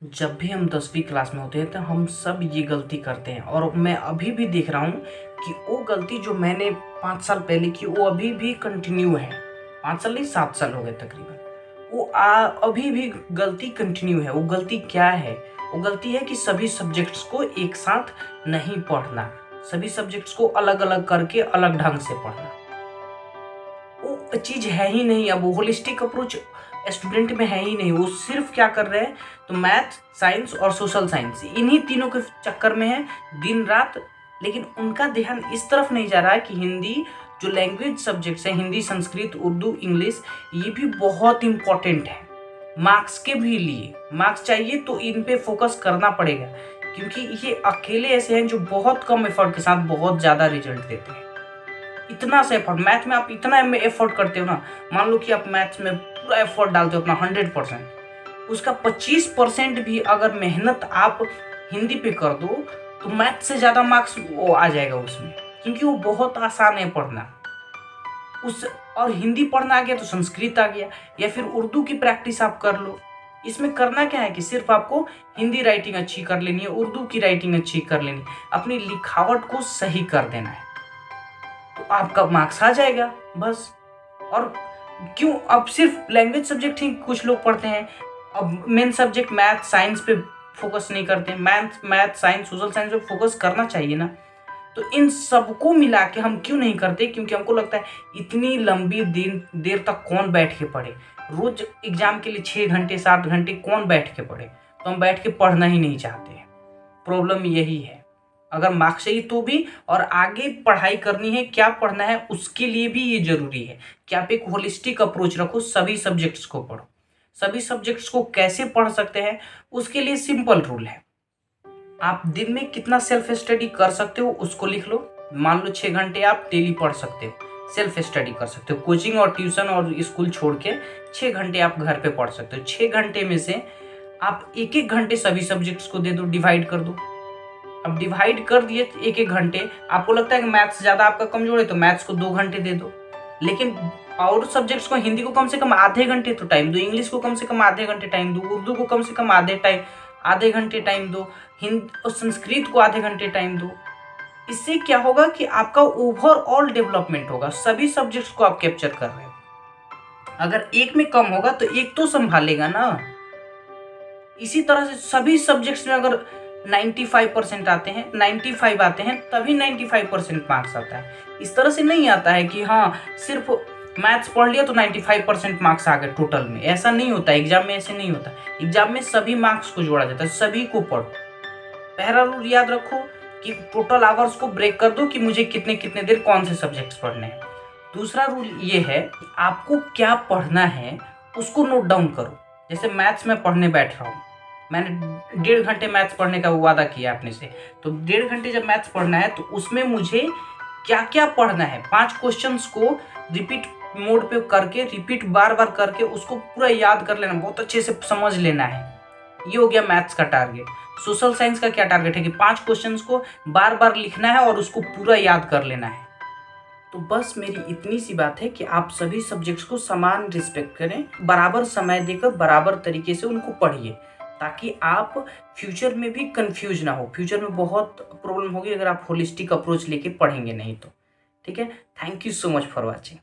जब भी हम 10वीं क्लास में होते हैं तो हम सब ये गलती करते हैं और मैं अभी भी देख रहा हूँ कि वो गलती जो मैंने 5 साल पहले की वो अभी भी कंटिन्यू है। 5 साल नहीं, 7 साल हो गए तकरीबन। वो अभी भी गलती कंटिन्यू है। वो गलती क्या है? वो गलती है कि सभी सब्जेक्ट्स को एक साथ नहीं पढ़ना, सभी सब्जेक्ट्स को अलग अलग करके अलग ढंग से पढ़ना। वो चीज है ही नहीं। अब वो होलिस्टिक अप्रोच स्टूडेंट में है ही नहीं। वो सिर्फ क्या कर रहे हैं, तो मैथ, साइंस और सोशल साइंस, इन्हीं तीनों के चक्कर में है दिन रात। लेकिन उनका ध्यान इस तरफ नहीं जा रहा है कि हिंदी जो लैंग्वेज सब्जेक्ट्स है, हिंदी, संस्कृत, उर्दू, इंग्लिश, ये भी बहुत इंपॉर्टेंट है। मार्क्स के भी लिए मार्क्स चाहिए तो इन पे फोकस करना पड़ेगा, क्योंकि ये अकेले ऐसे हैं जो बहुत कम एफर्ट के साथ बहुत ज्यादा रिजल्ट देते हैं। इतना सा एफर्ट मैथ में आप इतना एफर्ट करते हो ना, मान लो कि आप मैथ्स में पूरा एफर्ट डालते हो अपना 100%, उसका 25% भी अगर मेहनत आप हिंदी पे कर दो तो मैथ से ज्यादा मार्क्स वो आ जाएगा उसमें, क्योंकि वो बहुत आसान है पढ़ना। उस और हिंदी पढ़ना आ गया तो संस्कृत आ गया, या फिर उर्दू की प्रैक्टिस आप कर लो। इसमें करना क्या है कि सिर्फ आपको हिंदी राइटिंग अच्छी कर लेनी है, उर्दू की राइटिंग अच्छी कर लेनी है, अपनी लिखावट को सही कर देना है, तो आपका मार्क्स आ जाएगा बस। और क्यों अब सिर्फ लैंग्वेज सब्जेक्ट ही कुछ लोग पढ़ते हैं, अब मेन सब्जेक्ट मैथ साइंस पे फोकस नहीं करते। मैथ साइंस सोशल साइंस पे फोकस करना चाहिए ना। तो इन सबको मिला के हम क्यों नहीं करते? क्योंकि हमको लगता है इतनी लंबी दिन देर तक कौन बैठ के पढ़े, रोज एग्जाम के लिए 6 घंटे 7 घंटे कौन बैठ के पढ़े, तो हम बैठ के पढ़ना ही नहीं चाहते। प्रॉब्लम यही है। अगर मार्क्स चाहिए तो भी, और आगे पढ़ाई करनी है, क्या पढ़ना है उसके लिए भी ये जरूरी है कि आप एक होलिस्टिक अप्रोच रखो, सभी सब्जेक्ट्स को पढ़ो। सभी सब्जेक्ट्स को कैसे पढ़ सकते हैं, उसके लिए सिंपल रूल है। आप दिन में कितना सेल्फ स्टडी कर सकते हो उसको लिख लो। मान लो 6 घंटे आप डेली पढ़ सकते हो, सेल्फ स्टडी कर सकते हो। कोचिंग और ट्यूशन और स्कूल छोड़ के 6 घंटे आप घर पे पढ़ सकते हो। 6 घंटे में से आप 1-1 घंटे सभी सब्जेक्ट्स को दे दो, डिवाइड कर दो। अब डिवाइड कर दिए 1-1 घंटे, आपको लगता है कि मैथ्स ज्यादा आपका कमजोर है तो मैथ्स को 2 घंटे दे दो। लेकिन और सब्जेक्ट्स को, हिंदी को कम से कम आधे घंटे तो टाइम दो, इंग्लिश को कम से कम आधे घंटे टाइम दो, उर्दू को कम से कम आधे घंटे टाइम दो, हिंदी और संस्कृत को आधे घंटे टाइम दो। इससे क्या होगा कि आपका ओवरऑल डेवलपमेंट होगा, सभी सब्जेक्ट्स को आप कैप्चर कर रहे हो। अगर एक में कम होगा तो एक तो संभालेगा ना। इसी तरह से सभी सब्जेक्ट्स में अगर 95% आते हैं, 95 आते हैं, तभी 95% मार्क्स आता है। इस तरह से नहीं आता है कि हाँ सिर्फ मैथ्स पढ़ लिया तो 95% मार्क्स आ गए टोटल में। ऐसा नहीं होता, एग्जाम में ऐसे नहीं होता। एग्जाम में सभी मार्क्स को जोड़ा जाता है, सभी को पढ़ो। पहला रूल याद रखो कि टोटल आवर्स को ब्रेक कर दो कि मुझे कितने कितने देर कौन से सब्जेक्ट्स पढ़ने हैं। दूसरा रूल ये है कि आपको क्या पढ़ना है उसको नोट डाउन करो। जैसे मैथ्स में पढ़ने बैठ रहा हूँ, मैंने 1.5 घंटे मैथ्स पढ़ने का वादा किया अपने से, तो 1.5 घंटे जब मैथ्स पढ़ना है तो उसमें मुझे क्या क्या पढ़ना है, 5 क्वेश्चंस को रिपीट मोड पे करके, रिपीट बार बार करके उसको पूरा याद कर लेना, बहुत अच्छे से समझ लेना है। ये हो गया मैथ्स का टारगेट। सोशल साइंस का क्या टारगेट है कि 5 क्वेश्चंस को बार बार लिखना है और उसको पूरा याद कर लेना है। तो बस मेरी इतनी सी बात है कि आप सभी सब्जेक्ट्स को समान रिस्पेक्ट करें, बराबर समय देकर बराबर तरीके से उनको पढ़िए, ताकि आप फ्यूचर में भी कंफ्यूज ना हो। फ्यूचर में बहुत प्रॉब्लम होगी अगर आप होलिस्टिक अप्रोच लेके पढ़ेंगे नहीं तो। ठीक है, thank you so much for watching.